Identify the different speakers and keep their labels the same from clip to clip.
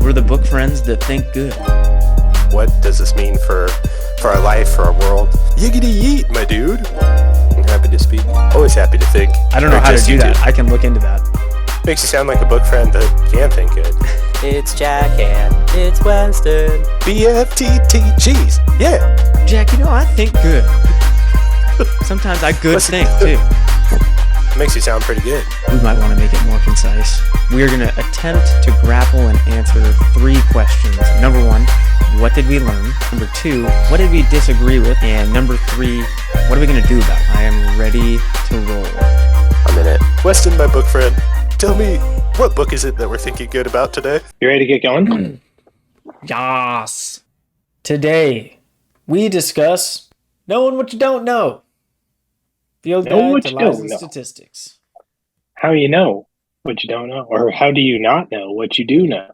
Speaker 1: We're the book friends that think good.
Speaker 2: What does this mean for our life, for our world? Yiggity yeet, my dude. I'm happy to speak. Always happy to think.
Speaker 1: I don't know how to do that. I can look into that.
Speaker 2: Makes you sound like a book friend that can think good.
Speaker 3: It's Jack and it's Weston.
Speaker 2: BFTTGs. Yeah.
Speaker 1: Jack, I think good. Sometimes I good think, too.
Speaker 2: Makes you sound pretty good.
Speaker 1: We might want to make it more concise. We are going to attempt to grapple and answer 3 questions. Number 1, what did we learn? Number 2, what did we disagree with? And number 3, what are we going to do about it? I am ready to roll.
Speaker 2: I'm in it. Weston, my book friend, tell me, what book is it that we're thinking good about today?
Speaker 4: You ready to get going?
Speaker 1: Yas. Today, we discuss knowing what you don't know. Field Guide to Lies and Statistics.
Speaker 4: How you know what you don't know? Or how do you not know what you do know?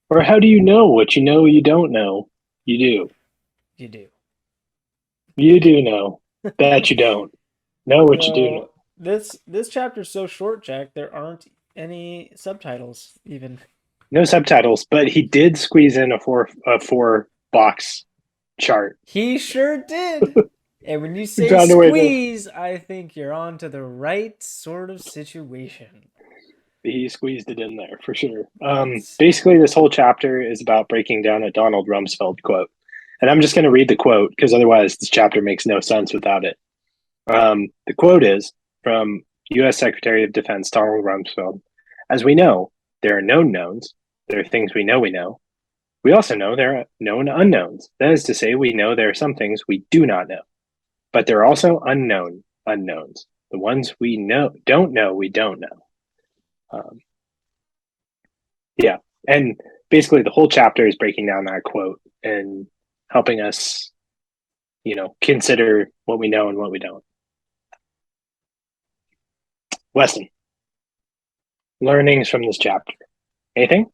Speaker 4: Or how do you know what you know you don't know you do?
Speaker 1: You do.
Speaker 4: You do know that you don't know what you do know.
Speaker 1: This chapter is so short, Jack, there aren't any subtitles even.
Speaker 4: No subtitles, but he did squeeze in a four box chart.
Speaker 1: He sure did. And when you say squeeze, I think you're on to the right sort of situation.
Speaker 4: He squeezed it in there for sure. Basically, this whole chapter is about breaking down a Donald Rumsfeld quote. And I'm just going to read the quote because otherwise this chapter makes no sense without it. The quote is from U.S. Secretary of Defense Donald Rumsfeld. As we know, there are known knowns. There are things we know we know. We also know there are known unknowns. That is to say, we know there are some things we do not know. But there are also unknown unknowns. The ones we don't know, we don't know. Yeah. And basically the whole chapter is breaking down that quote and helping us, consider what we know and what we don't. Weston, learnings from this chapter. Anything?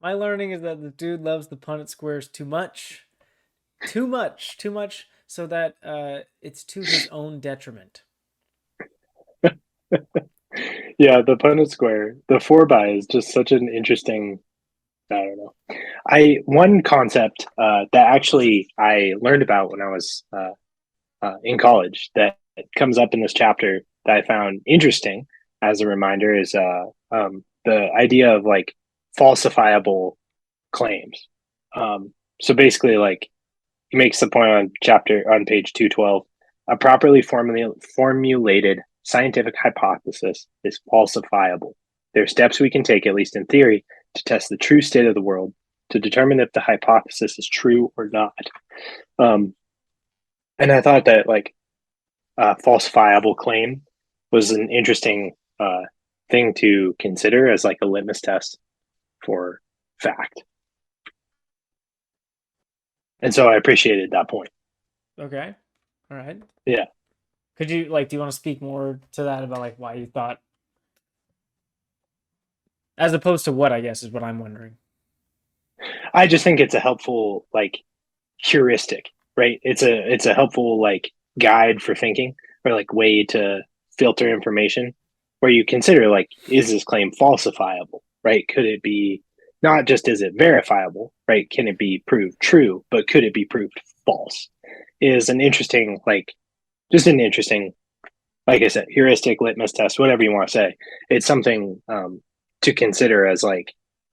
Speaker 1: My learning is that the dude loves the Punnett squares too much. Too much. So that it's to his own detriment.
Speaker 4: Yeah, the Punnett square, the 4x is just such an interesting. I don't know. One concept that actually I learned about when I was in college that comes up in this chapter that I found interesting as a reminder is the idea of like falsifiable claims. So basically, like. He makes the point on page 212. A properly formulated scientific hypothesis is falsifiable. There are steps we can take, at least in theory, to test the true state of the world, to determine if the hypothesis is true or not. And I thought that falsifiable claim was an interesting thing to consider as like a litmus test for fact. And so I appreciated that point.
Speaker 1: Okay. All right.
Speaker 4: Yeah.
Speaker 1: Could you do you want to speak more to that about why you thought, as opposed to what, I guess, is what I'm wondering.
Speaker 4: I just think it's a helpful heuristic, right? It's a helpful guide for thinking or way to filter information where you consider is this claim falsifiable, right? Could it be not just is it verifiable, right? Can it be proved true, but could it be proved false? Is an interesting, like I said, heuristic, litmus test, whatever you want to say. It's something to consider as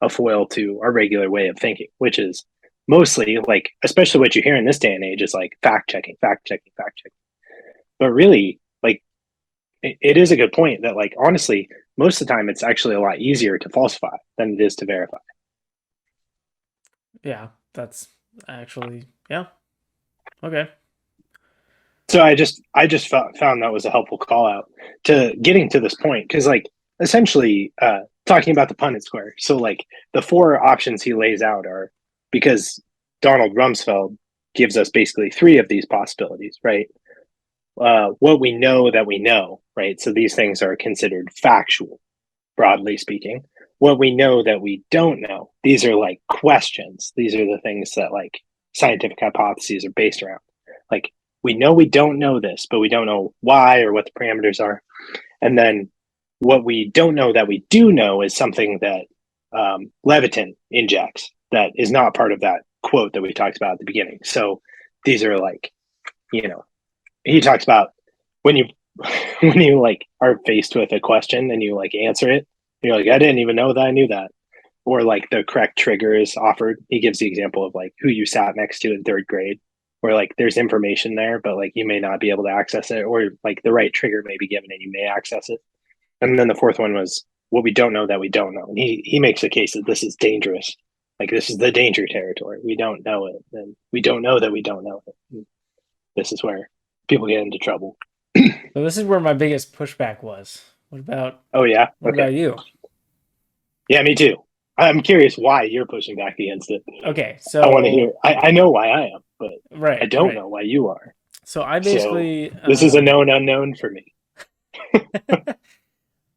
Speaker 4: a foil to our regular way of thinking, which is mostly especially what you hear in this day and age is fact checking. But really, it is a good point that honestly, most of the time it's actually a lot easier to falsify than it is to verify.
Speaker 1: Yeah, that's actually, yeah. Okay.
Speaker 4: So I just found that was a helpful call out to getting to this point because essentially talking about the Punnett square. So the 4 options he lays out are because Donald Rumsfeld gives us basically 3 of these possibilities, right? What we know that we know, right? So these things are considered factual, broadly speaking. What we know that we don't know, these are questions. These are the things that scientific hypotheses are based around. We know we don't know this, but we don't know why or what the parameters are. And then what we don't know that we do know is something that Levitin injects that is not part of that quote that we talked about at the beginning. So these are like, he talks about when you when you like are faced with a question and you like answer it, you're like, I didn't even know that I knew that. Or like the correct trigger is offered. He gives the example of like who you sat next to in third grade, where like there's information there, but like you may not be able to access it, or like the right trigger may be given and you may access it. And then the fourth one was what we don't know that we don't know. And he makes a case that this is dangerous. Like this is the danger territory. We don't know it. And we don't know that we don't know it. And this is where people get into trouble.
Speaker 5: So this is where my biggest pushback was. What about
Speaker 4: Oh yeah?
Speaker 5: what
Speaker 4: Okay.
Speaker 5: about you?
Speaker 4: Yeah, me too. I'm curious why you're pushing back against it.
Speaker 5: Okay, so
Speaker 4: I want to hear. I know why I am, but
Speaker 5: right,
Speaker 4: I don't
Speaker 5: right.
Speaker 4: know why you are.
Speaker 5: So I basically
Speaker 4: This is a known unknown for me.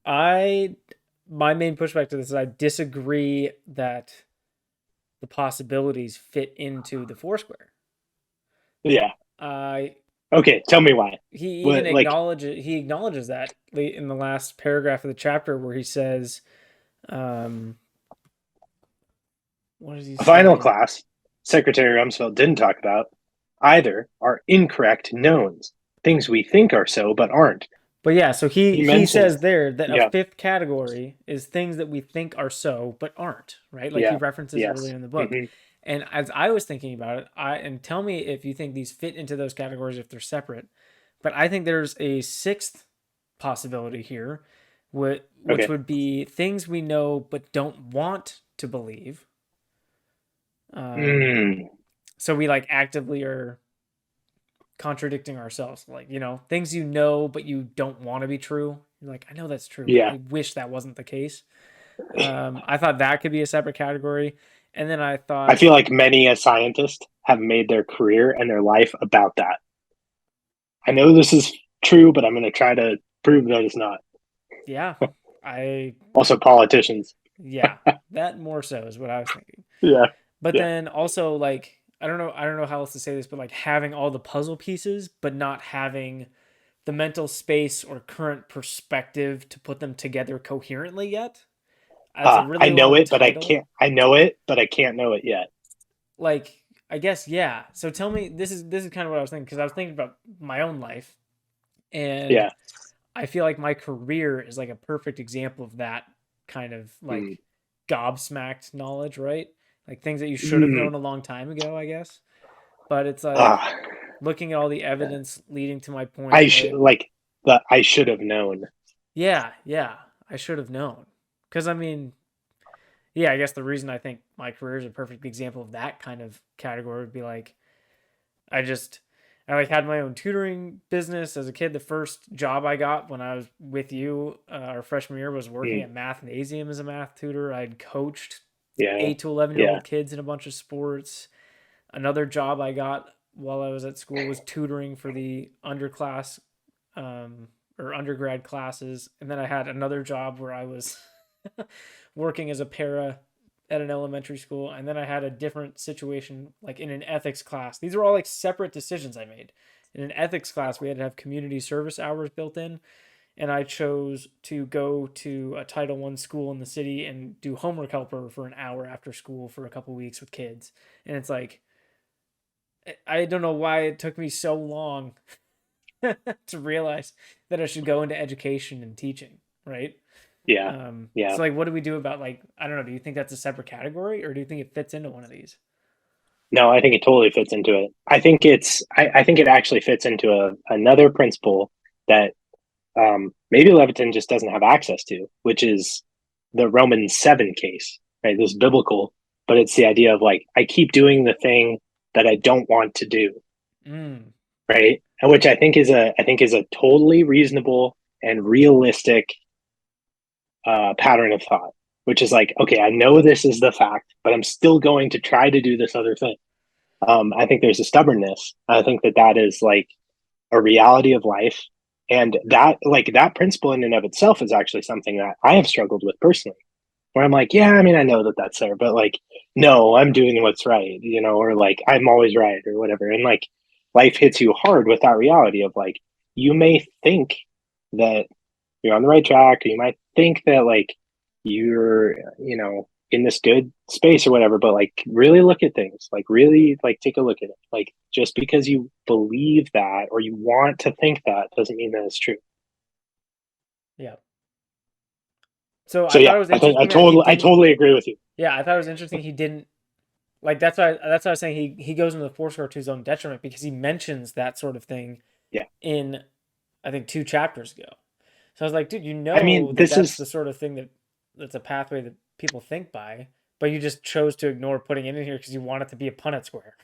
Speaker 5: My main pushback to this is I disagree that the possibilities fit into the Foursquare.
Speaker 4: Yeah.
Speaker 5: I
Speaker 4: Okay, tell me why.
Speaker 5: he
Speaker 4: What,
Speaker 5: even
Speaker 4: like-
Speaker 5: acknowledges that in the last paragraph of the chapter where he says, what does he say?
Speaker 4: Final class, Secretary Rumsfeld didn't talk about either are incorrect knowns, things we think are so but aren't.
Speaker 5: But yeah, so he
Speaker 4: mentions-
Speaker 5: says there that
Speaker 4: yeah.
Speaker 5: a fifth category is things that we think are so but aren't, right? Like he
Speaker 4: Yeah.
Speaker 5: references
Speaker 4: Yes.
Speaker 5: earlier in the book.
Speaker 4: Mhm.
Speaker 5: And as I was thinking about it, and tell me if you think these fit into those categories if they're separate. But I think there's a sixth possibility here, which
Speaker 4: Okay.
Speaker 5: would be things we know but don't want to believe. So we like actively are contradicting ourselves, like, things but you don't want to be true. You're like, I know that's true.
Speaker 4: Yeah.
Speaker 5: I wish that wasn't the case. I thought that could be a separate category. And then I thought,
Speaker 4: I feel like many a scientist have made their career and their life about that. I know this is true, but I'm going to try to prove that it's not.
Speaker 5: yeah,
Speaker 4: Also, politicians.
Speaker 5: yeah, that more so is what I was thinking.
Speaker 4: Yeah.
Speaker 5: But
Speaker 4: Yeah.
Speaker 5: then also like, I don't know how else to say this, but like having all the puzzle pieces, but not having the mental space or current perspective to put them together coherently yet. That's a really
Speaker 4: I know
Speaker 5: long
Speaker 4: it, but I
Speaker 5: title.
Speaker 4: can't. I know it, but I can't know it yet.
Speaker 5: Like, I guess, yeah. So tell me, this is kind of what I was thinking, because I was thinking about my own life, and
Speaker 4: Yeah.
Speaker 5: I feel like my career is like a perfect example of that kind of like gobsmacked knowledge, right? Like things that you should have known a long time ago, I guess. But it's like looking at all the evidence leading to my point.
Speaker 4: I should have known.
Speaker 5: Yeah, I should have known. Because I mean, yeah, I guess the reason I think my career is a perfect example of that kind of category would be like, I like had my own tutoring business as a kid. The first job I got when I was with you, our freshman year, was working at Mathnasium as a math tutor. I'd coached 8 to 11-year-old kids in a bunch of sports. Another job I got while I was at school was tutoring for the underclass or undergrad classes. And then I had another job where I was working as a para at an elementary school. And then I had a different situation, like in an ethics class. These were all like separate decisions I made. In an ethics class, we had to have community service hours built in. And I chose to go to a Title I school in the city and do homework helper for an hour after school for a couple weeks with kids. And it's like, I don't know why it took me so long to realize that I should go into education and teaching, right?
Speaker 4: Yeah.
Speaker 5: So like, what do we do about like, I don't know, do you think that's a separate category or do you think it fits into one of these?
Speaker 4: No, I think it totally fits into it. I think I think it actually fits into another principle that maybe Levitin just doesn't have access to, which is the Romans 7 case, right? This is biblical, but it's the idea of like, I keep doing the thing that I don't want to do. Right. And which I think is a totally reasonable and realistic pattern of thought, which is like, okay, I know this is the fact, but I'm still going to try to do this other thing. I think there's a stubbornness. I think that is like a reality of life. And that principle in and of itself is actually something that I have struggled with personally, where I'm like, yeah, I mean, I know that that's there, but like, no, I'm doing what's right, or like, I'm always right or whatever. And like, life hits you hard with that reality of like, you may think that you're on the right track, or you might think that like you're, in this good space or whatever, but like really look at things, like really like take a look at it. Like just because you believe that or you want to think that doesn't mean that it's true.
Speaker 5: Yeah. So
Speaker 4: So
Speaker 5: I thought
Speaker 4: yeah,
Speaker 5: it was
Speaker 4: I think
Speaker 5: interesting that he
Speaker 4: I
Speaker 5: didn't.
Speaker 4: totally agree with you.
Speaker 5: Yeah, I thought it was interesting he didn't like. That's why I was saying he goes into the Foursquare to his own detriment because he mentions that sort of thing
Speaker 4: Yeah.
Speaker 5: in I think 2 chapters ago. So I was like, dude, you
Speaker 4: I mean,
Speaker 5: know that
Speaker 4: this
Speaker 5: that's
Speaker 4: is
Speaker 5: the sort of thing that's a pathway that people think by, but you just chose to ignore putting it in here because you want it to be a Punnett square.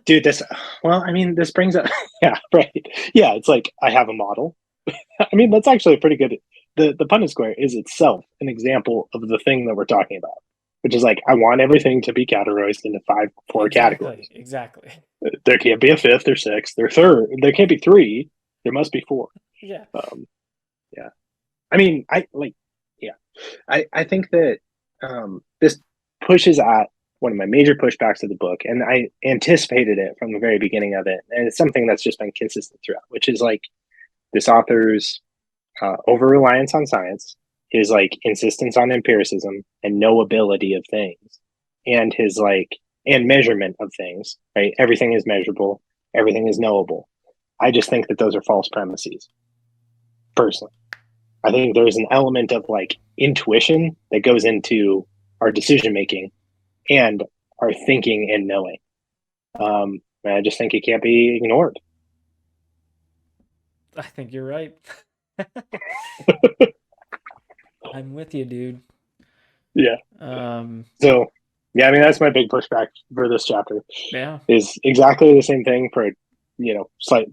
Speaker 4: dude, this well, I mean, this brings up yeah, right. Yeah, it's like I have a model. I mean, that's actually pretty good. The Punnett square is itself an example of the thing that we're talking about, which is like I want everything to be categorized into four categories.
Speaker 5: Exactly.
Speaker 4: There can't be a fifth or sixth or third. There can't be three. There must be four.
Speaker 5: Yeah.
Speaker 4: Yeah. I mean, yeah. I think that this pushes at one of my major pushbacks of the book, and I anticipated it from the very beginning of it, and it's something that's just been consistent throughout, which is like this author's over reliance on science, his like insistence on empiricism and knowability of things, and his like and measurement of things. Right, everything is measurable, everything is knowable. I just think that those are false premises. Personally, I think there's an element of like intuition that goes into our decision making and our thinking and knowing. And I just think it can't be ignored.
Speaker 5: I think you're right. I'm with you, dude.
Speaker 4: Yeah.
Speaker 5: Um,
Speaker 4: So, yeah, I mean, that's my big pushback for this chapter.
Speaker 5: yeah.
Speaker 4: Is exactly the same thing for,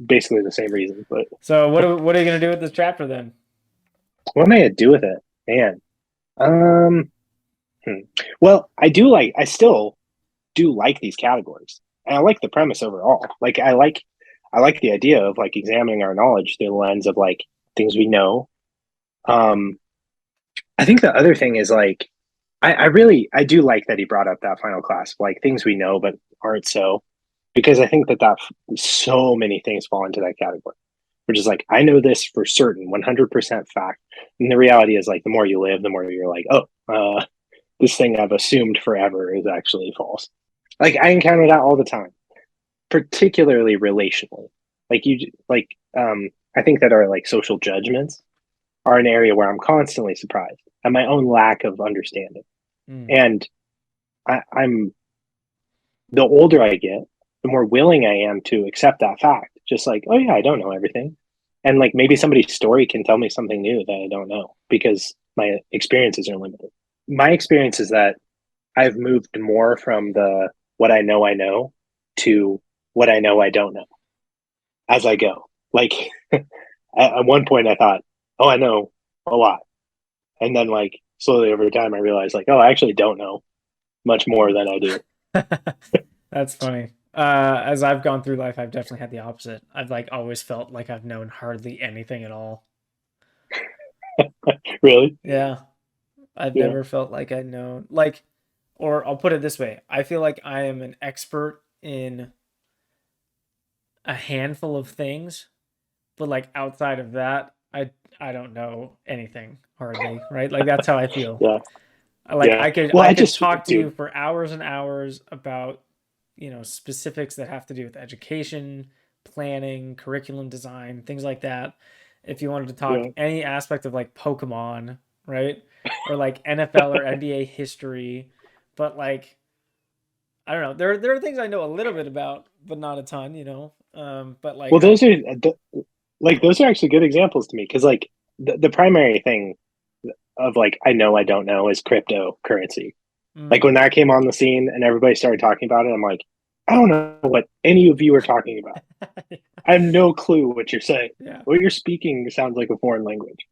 Speaker 4: basically the same reason. But
Speaker 5: So what are you gonna do with this chapter then?
Speaker 4: what am I gonna do with it, man? Um, Well, I still do like these categories, and I like the premise overall. Like, I like the idea of like examining our knowledge through the lens of like things we know. Um, I think the other thing is like, I do like that he brought up that final class, like things we know but aren't so, because I think that so many things fall into that category, which is like I know this for certain, 100% fact, and the reality is like the more you live, the more you're like, oh, this thing I've assumed forever is actually false. Like I encounter that all the time, particularly relationally. I think that our like social judgments are an area where I'm constantly surprised at my own lack of understanding. And I'm the older I get, the more willing I am to accept that fact. Just like, oh yeah, I don't know everything. And like maybe somebody's story can tell me something new that I don't know because my experiences are limited. My experience is that I've moved more from the what I know to what I know I don't know as I go. Like at one point I thought, oh, I know a lot. And then like slowly over time I realized like, oh, I actually don't know much more than I do.
Speaker 5: That's funny. As I've gone through life, I've definitely had the opposite. I've like always felt like I've known hardly anything at all.
Speaker 4: Really?
Speaker 5: Yeah. I've
Speaker 4: Yeah.
Speaker 5: never felt like I'd known like, or I'll put it this way. I feel like I am an expert in a handful of things, but like outside of that, I don't know anything hardly, right? Like that's how I feel.
Speaker 4: Yeah.
Speaker 5: Like
Speaker 4: Yeah.
Speaker 5: I could
Speaker 4: just
Speaker 5: talk to
Speaker 4: dude,
Speaker 5: you for hours and hours about, specifics that have to do with education, planning, curriculum design, things like that. If you wanted to talk
Speaker 4: yeah.
Speaker 5: any aspect of like Pokemon, right? Or like NFL or NBA history, but like I don't know. There are things I know a little bit about, but not a ton. But like
Speaker 4: Well, those are actually good examples to me because like the primary thing of like I know I don't know is cryptocurrency. Like when that came on the scene and everybody started talking about it, I'm like, I don't know what any of you are talking about. I have no clue what you're saying.
Speaker 5: yeah.
Speaker 4: What you're speaking sounds like a foreign language.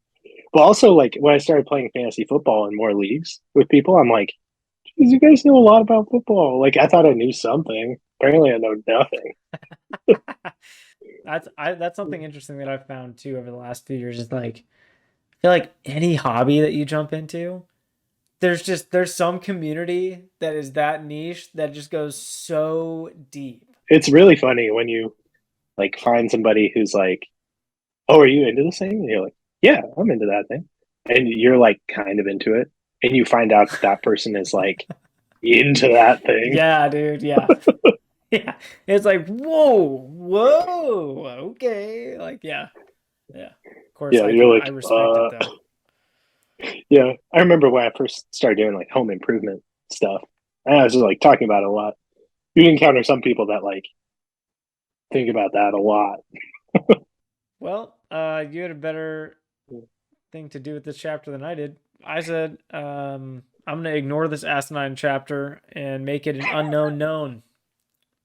Speaker 4: But also, like when I started playing fantasy football in more leagues with people, I'm like, you guys know a lot about football. Like I thought I knew something. Apparently, I know nothing.
Speaker 5: That's something interesting that I've found too over the last few years is like I feel like any hobby that you jump into, there's some community that is that niche that just goes so deep.
Speaker 4: It's really funny when you like find somebody who's like, "Oh, are you into this thing?" And you're like, "Yeah, I'm into that thing," and you're like kind of into it, and you find out that person is like into that thing.
Speaker 5: Yeah, dude. Yeah. Yeah. It's like, whoa, okay. Like, yeah. Yeah. Of course,
Speaker 4: Yeah, you're like,
Speaker 5: I respect it though.
Speaker 4: Yeah, I remember when I first started doing like home improvement stuff. And I was just like talking about it a lot. You encounter some people that like think about that a lot.
Speaker 5: Well, you had a better thing to do with this chapter than I did. I said, I'm going to ignore this asinine chapter and make it an unknown known.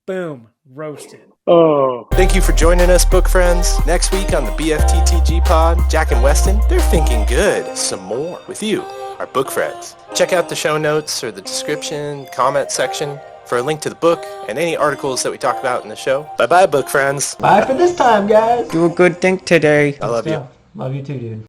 Speaker 5: Boom. Roasted.
Speaker 4: Oh,
Speaker 2: Thank you for joining us, book friends. Next week on the BFTTG pod, Jack and Weston, they're thinking good some more with you, our book friends. Check out the show notes or the description, comment section for a link to the book and any articles that we talk about in the show. Bye-bye, book friends.
Speaker 6: Bye for this time, guys.
Speaker 1: Do a good thing today.
Speaker 2: I love you.
Speaker 6: Love you too, dude.